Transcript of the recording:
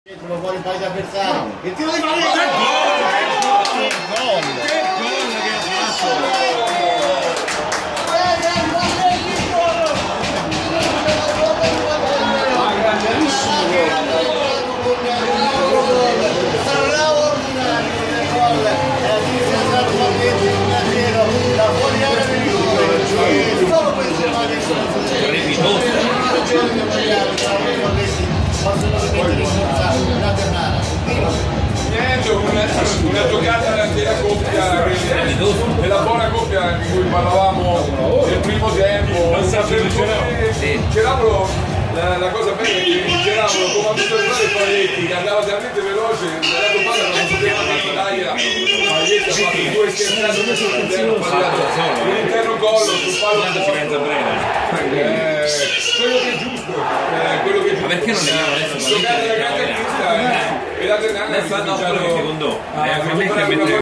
Lo fuori poi avversari. Il tiro di Maria! Che gol che ha fatto! Niente, una giocata della coppia, della buona coppia di cui parlavamo nel primo tempo. C'eravamo, la cosa bella è che c'eravamo come amico di Paletti che andava talmente veloce che il dato palla non poteva andare l'aria. Paletti ha fatto due scherzate sull'interno collo, sul palo quello che è giusto, quello che è giusto. Ma perché non ne abbiamo adesso? Giocare la grande pista e la Ternana secondo